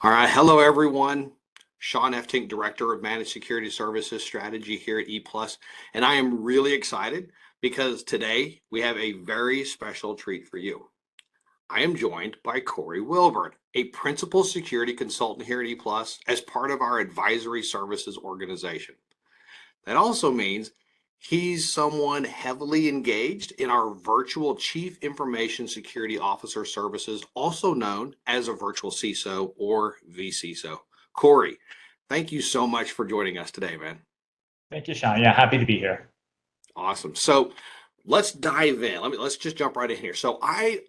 All right. Hello, everyone. Sean F. Tink, Director of Managed Security Services Strategy here at ePlus. And I am really excited because today we have a very special treat for you. I am joined by Corey Wilburn, a Principal Security Consultant here at ePlus as part of our advisory services organization. That also means he's someone heavily engaged in our virtual Chief Information Security Officer services, also known as a virtual CISO or vCISO. Corey, thank you so much for joining us today, man. Thank you, Sean. Yeah, happy to be here. Awesome. So let's dive in. Let's just jump right in here. So I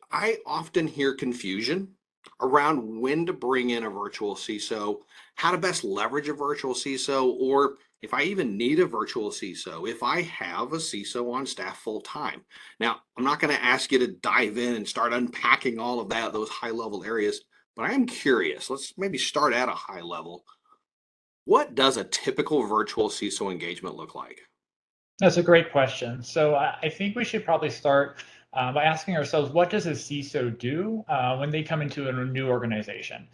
often hear confusion around when to bring in a virtual CISO, how to best leverage a virtual CISO, or if I even need a virtual CISO, if I have a CISO on staff full time. Now, I'm not going to ask you to dive in and start unpacking all of that, those high level areas, but I am curious. Let's maybe start at a high level. What does a typical virtual CISO engagement look like? That's a great question. So I think we should probably start by asking ourselves, what does a CISO do when they come into a new organization?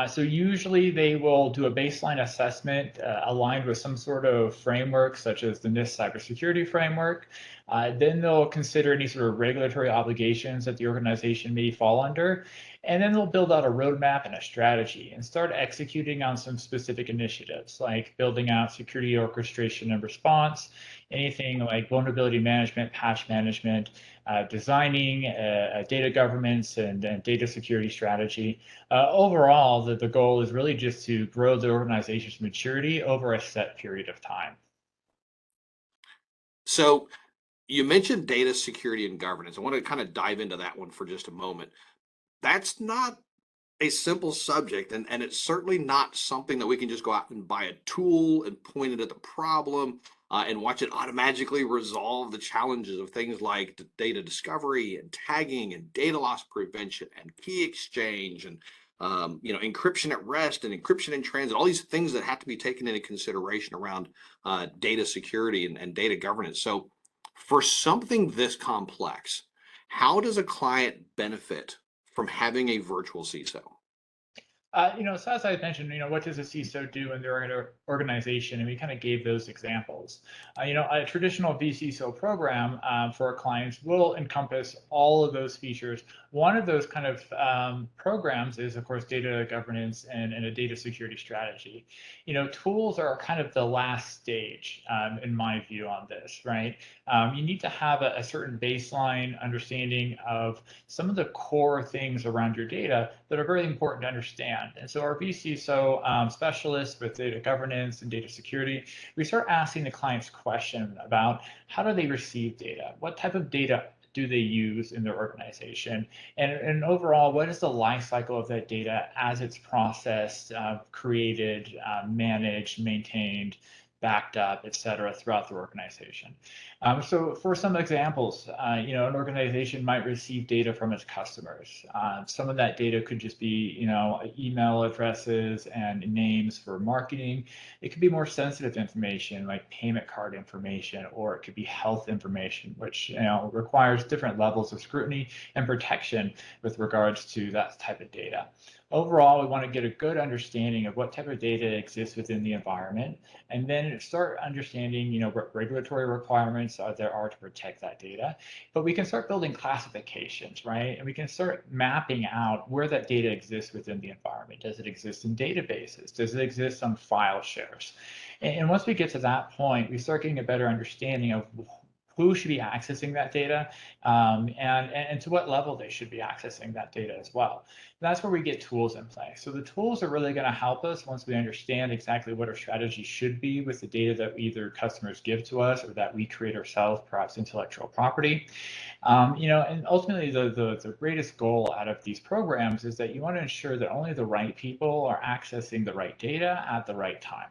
So usually they will do a baseline assessment aligned with some sort of framework, such as the NIST cybersecurity framework. Then they'll consider any sort of regulatory obligations that the organization may fall under. And then they'll build out a roadmap and a strategy and start executing on some specific initiatives, like building out security orchestration and response, anything like vulnerability management, patch management, designing data governance and data security strategy. Overall, the goal is really just to grow the organization's maturity over a set period of time. So you mentioned data security and governance. I want to kind of dive into that one for just a moment. That's not a simple subject, and it's certainly not something that we can just go out and buy a tool and point it at the problem and watch it automatically resolve the challenges of things like data discovery and tagging and data loss prevention and key exchange and encryption at rest and encryption in transit, all these things that have to be taken into consideration around data security and data governance. So for something this complex, how does a client benefit from having a virtual CISO? So as I mentioned, what does a CISO do in their organization? And we kind of gave those examples. A traditional vCISO program for our clients will encompass all of those features. One of those kind of programs is, of course, data governance and a data security strategy. Tools are kind of the last stage, in my view, on this, right? You need to have a certain baseline understanding of some of the core things around your data that are very important to understand. And so our vCISO specialists with data governance and data security, we start asking the clients question about how do they receive data? What type of data do they use in their organization? And overall, what is the life cycle of that data as it's processed, created, managed, maintained, backed up, et cetera, throughout the organization? So for some examples, an organization might receive data from its customers. Some of that data could just be, email addresses and names for marketing. It could be more sensitive information like payment card information, or it could be health information, which, requires different levels of scrutiny and protection with regards to that type of data. Overall, we want to get a good understanding of what type of data exists within the environment, and then start understanding, what regulatory requirements there are to protect that data. But we can start building classifications, right? And we can start mapping out where that data exists within the environment. Does it exist in databases? Does it exist on file shares? And once we get to that point, we start getting a better understanding of who should be accessing that data, and to what level they should be accessing that data as well. That's where we get tools in play. So the tools are really going to help us once we understand exactly what our strategy should be with the data that either customers give to us or that we create ourselves, perhaps intellectual property. And ultimately the greatest goal out of these programs is that you want to ensure that only the right people are accessing the right data at the right time.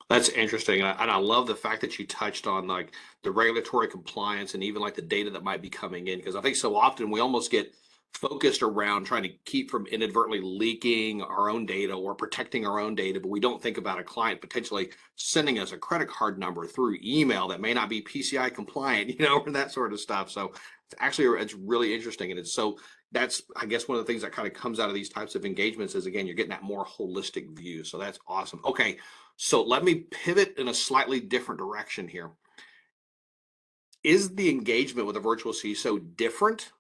That's interesting, and I love the fact that you touched on like the regulatory compliance and even like the data that might be coming in, because I think so often we almost get focused around trying to keep from inadvertently leaking our own data or protecting our own data, but we don't think about a client potentially sending us a credit card number through email that may not be PCI compliant, or that sort of stuff. So it's really interesting. And that's, I guess, one of the things that kind of comes out of these types of engagements is, again, you're getting that more holistic view. So that's awesome. Okay. So let me pivot in a slightly different direction here. Is the engagement with a virtual CISO different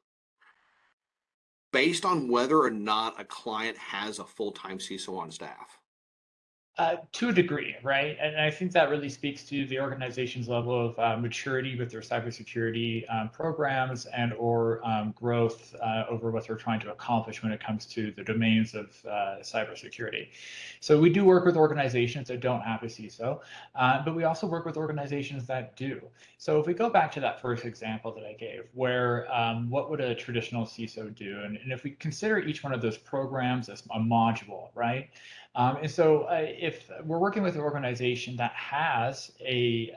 based on whether or not a client has a full-time CISO on staff? To a degree, right? And I think that really speaks to the organization's level of maturity with their cybersecurity programs and/or growth over what they're trying to accomplish when it comes to the domains of cybersecurity. So we do work with organizations that don't have a CISO, but we also work with organizations that do. So if we go back to that first example that I gave, where what would a traditional CISO do? And if we consider each one of those programs as a module, right? And so if we're working with an organization that has a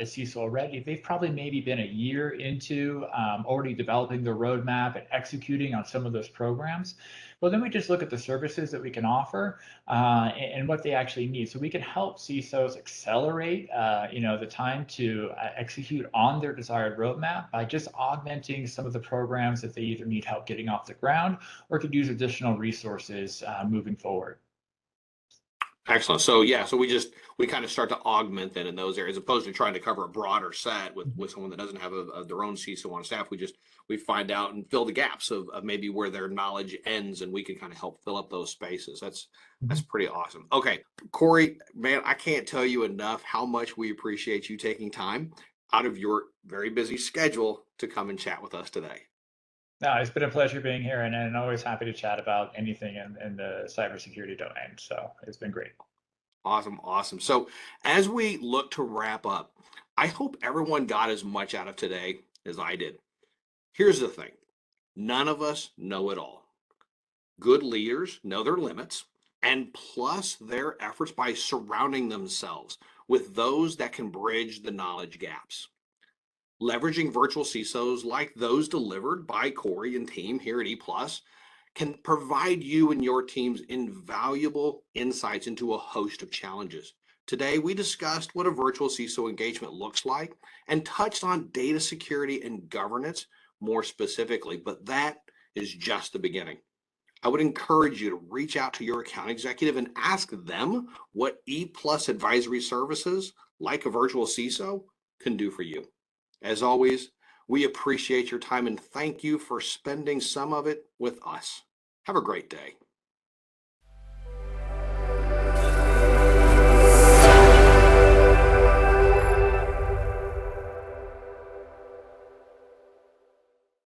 CISO already, they've probably maybe been a year into already developing their roadmap and executing on some of those programs. Well, then we just look at the services that we can offer and what they actually need. So we can help CISOs accelerate, the time to execute on their desired roadmap by just augmenting some of the programs that they either need help getting off the ground or could use additional resources moving forward. Excellent. So yeah, so we kind of start to augment then in those areas, as opposed to trying to cover a broader set with someone that doesn't have their own CISO on staff. We find out and fill the gaps of maybe where their knowledge ends, and we can kind of help fill up those spaces. That's Mhm. pretty awesome. Okay, Corey, man, I can't tell you enough how much we appreciate you taking time out of your very busy schedule to come and chat with us today. No, it's been a pleasure being here and always happy to chat about anything in the cybersecurity domain. So it's been great. Awesome, awesome. So as we look to wrap up, I hope everyone got as much out of today as I did. Here's the thing. None of us know it all. Good leaders know their limits and plus their efforts by surrounding themselves with those that can bridge the knowledge gaps. Leveraging virtual CISOs like those delivered by Corey and team here at ePlus can provide you and your teams invaluable insights into a host of challenges. Today, we discussed what a virtual CISO engagement looks like and touched on data security and governance more specifically, but that is just the beginning. I would encourage you to reach out to your account executive and ask them what ePlus advisory services, like a virtual CISO, can do for you. As always, we appreciate your time and thank you for spending some of it with us. Have a great day.